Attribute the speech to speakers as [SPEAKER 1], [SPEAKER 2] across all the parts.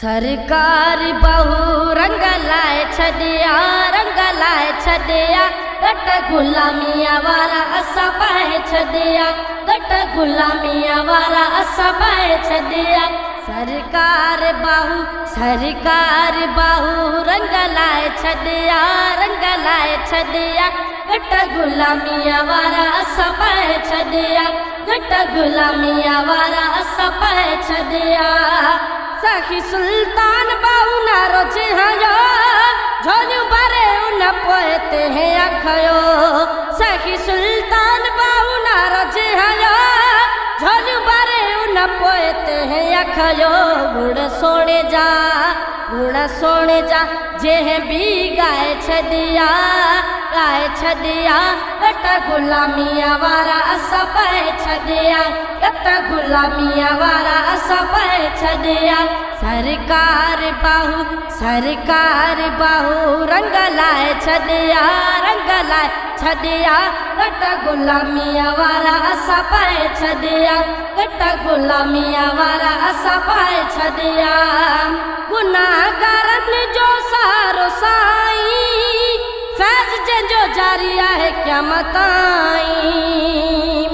[SPEAKER 1] सरकार बहू रंग लाए छॾिया, रंग लाए छॾिया, घट गुलामीअ वारा असां पाए छॾिया, घट गुलामीअ वारा असां पाए छॾिया। सरकार बहू रंग लाए छॾिया, रंग लाए छॾिया, घट गुलामीअ वारा असां पाए छॾिया, घट गुलामीअ वारा असां पाए छॾिया। सखी सुल्तान बहू नारो चिहायो, झोलियूं भरे उन पोइ ते अखयो। सखी सुल्तान बहू नारो चिहायो, झोलियूं भरे उन पोइ ते अखयो। गुण सोने जा जंहिं बि गाए छॾिया, गाए छॾिया, घट गुलामीअ वारा असां पाए छॾिया, घट गुलामीअ वारा असां पाए छॾिया। सरकार बहू रंग लाए छॾिया, रंग लाए छॾिया, घट गुलामीअ वारा असां पाए छॾिया, घट गुलामीअ वारा असां पाए छॾिया। गुनाहगारनि जो सहारो साईं, फैज़ जंहिंजो जारी आहे क़यामत ताईं।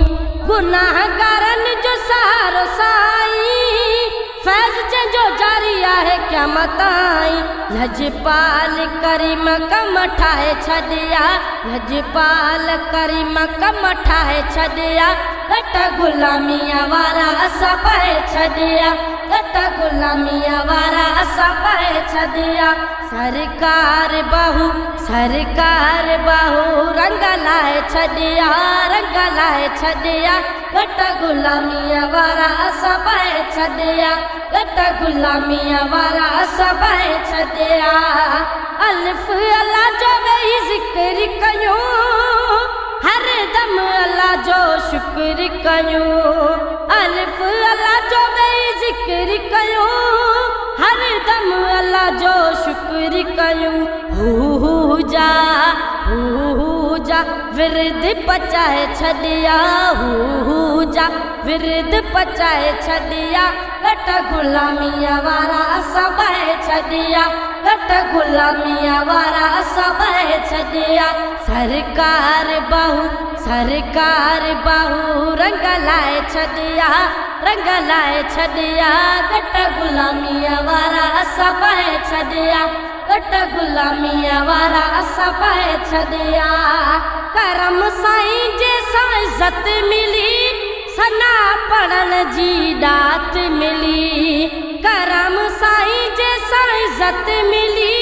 [SPEAKER 1] गुनाहगारनि जो सहारो साईं, फैज़ जंहिंजो जारी आहे क़यामत ताईं। लजपाल करीम कम ठाहे छॾिया, लजपाल करीम कम ठाहे छॾिया, घट गुलामीअ वारा असां पाए छॾिया, घट गुलामीअ वारा असां पाए छॾिया। सरकार बहू रंग लाए छॾिया, रंग लाए छॾिया, घट गुलामीअ वारा असां पाए छॾिया, घट गुलामीअ वारा असां पाए छॾिया। अलिफ अल्लाह जो वेही ज़िक्र कयूं, हर दम अल्लाह जो शुक्र कयूं। अलिफ अल्लाह जो वेही ज़िक्र कयूं, हर दम अल्लाह जो शुक्र कयूं। हू जा विरद पचाए छॾिया, हू जा विरद पचाए छॾिया, घट गुलामीअ वारा असां पाए छॾिया, घट गुलामीअ वारा असां पाए छॾिया। सरकार बहू रंग लाए छॾिया, रंग लाए छॾिया, घट गुलामीअ वारा असां पाए छॾिया, घट गुलामीअ वारा असां पाए छॾिया। करम साईं जंहिंसां इज़त मिली, सना पढ़ण जी दात मिली। करम साईं जंहिंसां इज़त मिली,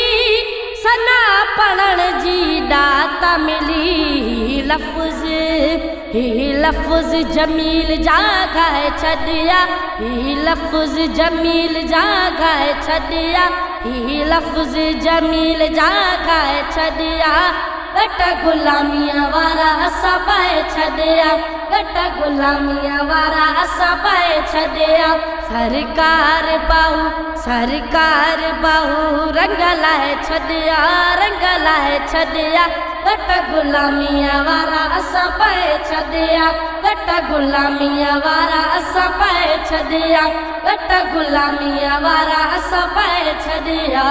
[SPEAKER 1] सना पढ़ण जी दात मिली। लफ़्ज़ जमील जा गाए छॾिया, लफ़्ज़ जमील जा गाए छॾिया, लफ़्ज़ जमील जा गाए छॾिया, घट गुलामीअ वारा असां पाए छॾिया, घट गुलामीअ वारा असां पाए छॾिया। सरकार बहू रंग लाए छॾिया, रंग लाए छॾिया, घट गुलामीअ वारा असां पाए छॾिया, घट गुलामीअ वारा असां पाए छॾिया, घट गुलामीअ वारा असां पाए छॾिया।